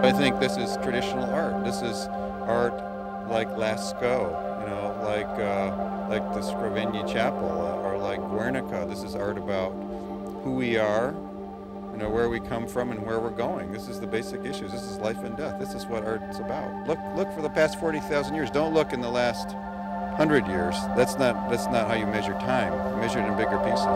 I think this is traditional art. This is art like Lascaux, you know, like the Scrovegni Chapel or like Guernica. This is art about who we are, you know, where we come from and where we're going. This is the basic issues. This is life and death. This is what art's about. Look for the past 40,000 years. Don't look in the last 100 years. That's not how you measure time. You measure it in bigger pieces.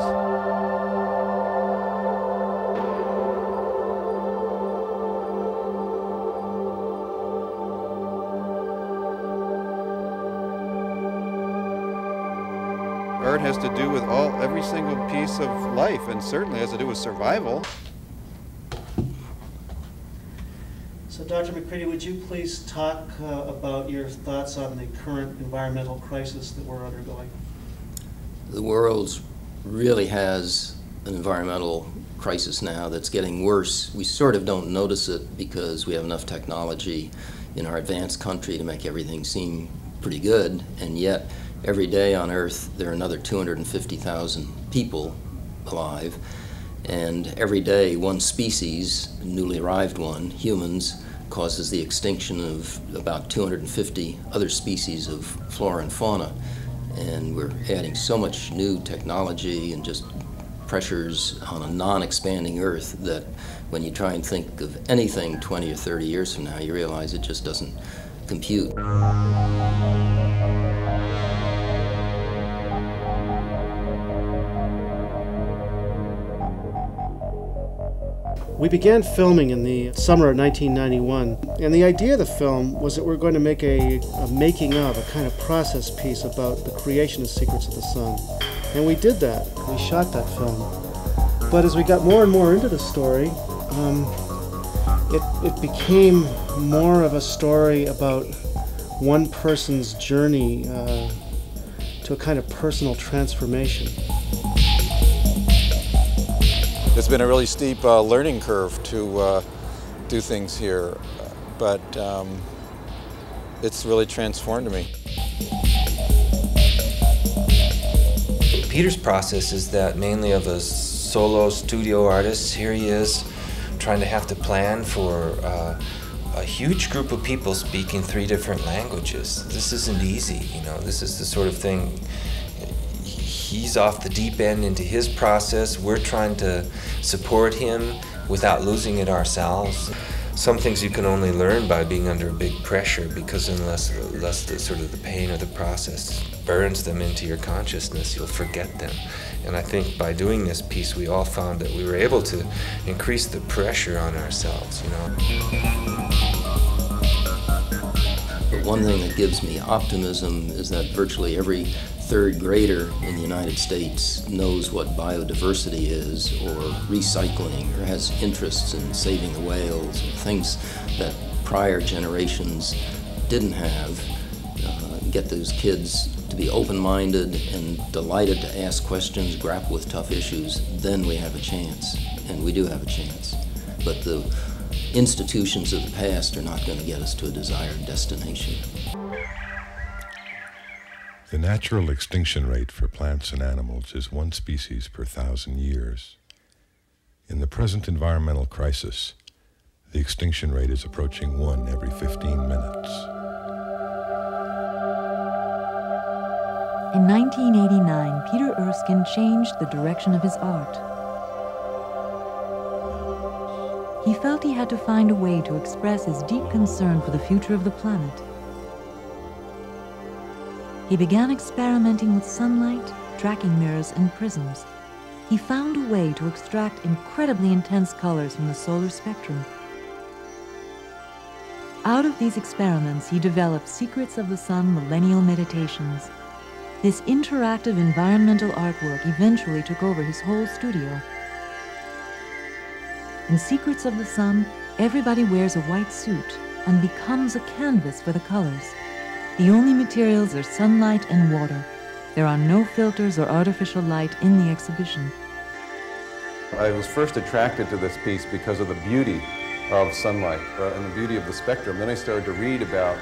Art has to do with every single piece of life, and certainly has to do with survival. So, Dr. McCready, would you please talk about your thoughts on the current environmental crisis that we're undergoing? The world really has an environmental crisis now that's getting worse. We sort of don't notice it because we have enough technology in our advanced country to make everything seem pretty good, and yet every day on Earth there are another 250,000 people alive, and every day one species, a newly arrived one, humans, causes the extinction of about 250 other species of flora and fauna. And we're adding so much new technology and just pressures on a non-expanding Earth that when you try and think of anything 20 or 30 years from now, you realize it just doesn't compute. We began filming in the summer of 1991, and the idea of the film was that we were going to make a making of, a kind of process piece about the creation and secrets of the sun. And we did that. We shot that film. But as we got more and more into the story, it became more of a story about one person's journey to a kind of personal transformation. It's been a really steep learning curve to do things here, but it's really transformed me. Peter's process is that mainly of a solo studio artist. Here he is trying to have to plan for a huge group of people speaking 3 different languages. This isn't easy, you know. This is the sort of thing. He's off the deep end into his process. We're trying to support him without losing it ourselves. Some things you can only learn by being under big pressure, because unless the sort of the pain of the process burns them into your consciousness, you'll forget them. And I think by doing this piece, we all found that we were able to increase the pressure on ourselves, you know. But one thing that gives me optimism is that virtually every 3rd grader in the United States knows what biodiversity is, or recycling, or has interests in saving the whales, or things that prior generations didn't have. Get those kids to be open-minded and delighted to ask questions, grapple with tough issues, then we have a chance, and we do have a chance. But the institutions of the past are not going to get us to a desired destination. The natural extinction rate for plants and animals is 1 species per 1,000 years. In the present environmental crisis, the extinction rate is approaching 1 every 15 minutes. In 1989, Peter Erskine changed the direction of his art. He felt he had to find a way to express his deep concern for the future of the planet. He began experimenting with sunlight, tracking mirrors, and prisms. He found a way to extract incredibly intense colors from the solar spectrum. Out of these experiments, he developed Secrets of the Sun Millennial Meditations. This interactive environmental artwork eventually took over his whole studio. In Secrets of the Sun, everybody wears a white suit and becomes a canvas for the colors. The only materials are sunlight and water. There are no filters or artificial light in the exhibition. I was first attracted to this piece because of the beauty of sunlight and the beauty of the spectrum. Then I started to read about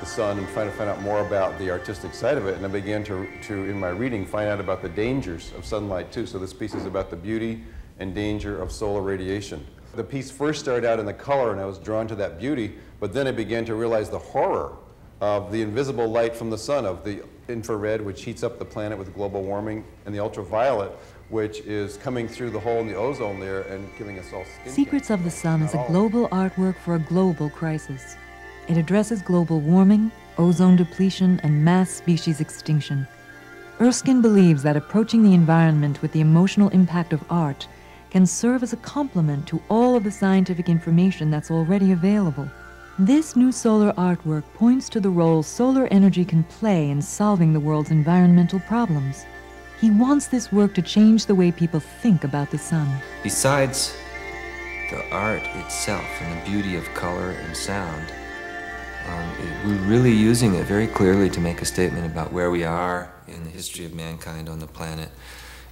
the sun and trying to find out more about the artistic side of it, and I began to, in my reading, find out about the dangers of sunlight too. So this piece is about the beauty and danger of solar radiation. The piece first started out in the color, and I was drawn to that beauty, but then I began to realize the horror of the invisible light from the sun, of the infrared, which heats up the planet with global warming, and the ultraviolet, which is coming through the hole in the ozone layer and giving us all skin Secrets cancer. of the Sun is a global artwork for a global crisis. It addresses global warming, ozone depletion, and mass species extinction. Erskine believes that approaching the environment with the emotional impact of art can serve as a complement to all of the scientific information that's already available. This new solar artwork points to the role solar energy can play in solving the world's environmental problems. He wants this work to change the way people think about the sun. Besides the art itself and the beauty of color and sound, we're really using it very clearly to make a statement about where we are in the history of mankind on the planet,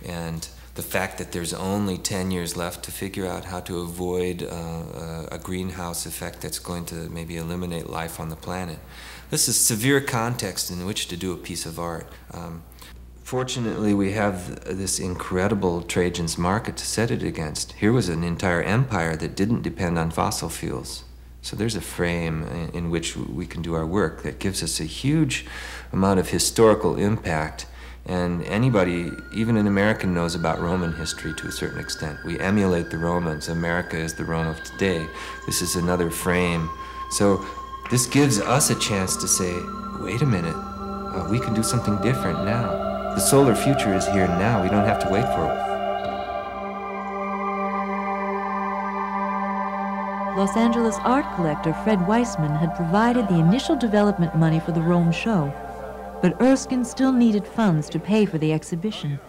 and the fact that there's only 10 years left to figure out how to avoid a greenhouse effect that's going to maybe eliminate life on the planet. This is severe context in which to do a piece of art. Fortunately, we have this incredible Trajan's market to set it against. Here was an entire empire that didn't depend on fossil fuels. So there's a frame in which we can do our work that gives us a huge amount of historical impact. And anybody, even an American, knows about Roman history to a certain extent. We emulate the Romans. America is the Rome of today. This is another frame. So this gives us a chance to say, wait a minute, we can do something different now. The solar future is here now. We don't have to wait for it. Los Angeles art collector Fred Weissman had provided the initial development money for the Rome show, but Erskine still needed funds to pay for the exhibition.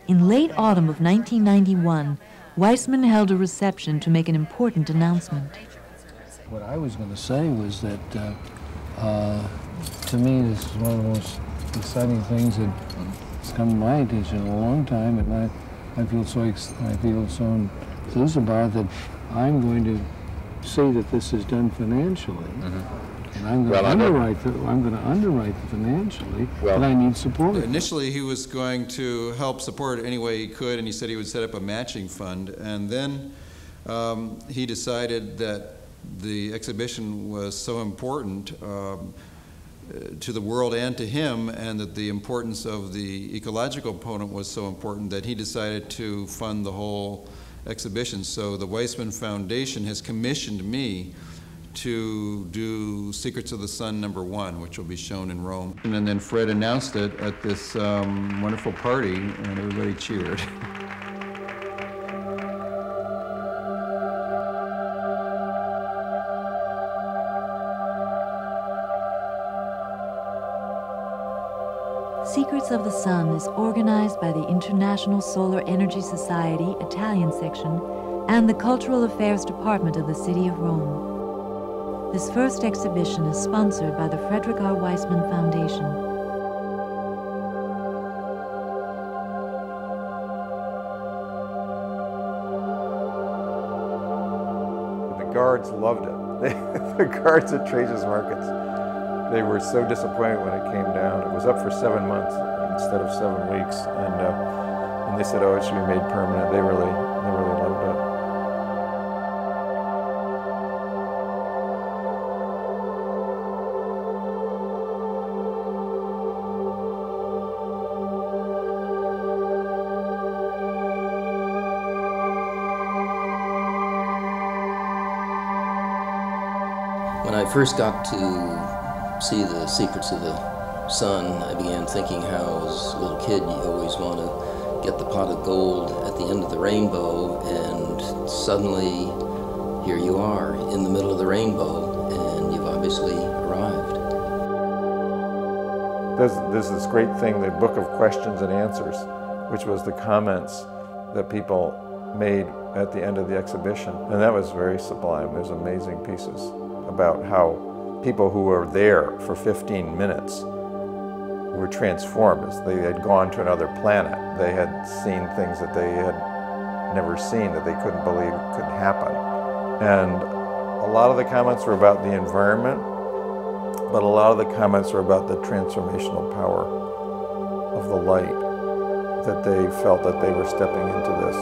In late autumn of 1991, Weissman held a reception to make an important announcement. What I was going to say was that, to me, this is one of the most exciting things that's come to my attention in a long time, and I feel so enthused about that. I'm going to say that this is done financially, and I'm going to underwrite it financially, but I need support. Initially, he was going to help support any way he could, and he said he would set up a matching fund. And then he decided that the exhibition was so important to the world and to him, and that the importance of the ecological component was so important that he decided to fund the whole exhibition. So the Weissman Foundation has commissioned me to do Secrets of the Sun #1, which will be shown in Rome. And then Fred announced it at this wonderful party, and everybody cheered. Secrets of the Sun is organized by the International Solar Energy Society Italian section and the Cultural Affairs Department of the City of Rome. This first exhibition is sponsored by the Frederick R. Weissman Foundation. The guards loved it. The guards at Trajan's Markets, they were so disappointed when it came down. It was up for 7 months instead of 7 weeks, and they said, "Oh, it should be made permanent." They really loved it. When I first got to see the Secrets of the Sun, I began thinking how, as a little kid, you always want to get the pot of gold at the end of the rainbow, and suddenly here you are in the middle of the rainbow, and you've obviously arrived. There's this great thing, the Book of Questions and Answers, which was the comments that people made at the end of the exhibition, and that was very sublime. There's amazing pieces about how people who were there for 15 minutes were transformed, as they had gone to another planet. They had seen things that they had never seen, that they couldn't believe could happen. And a lot of the comments were about the environment, but a lot of the comments were about the transformational power of the light, that they felt that they were stepping into this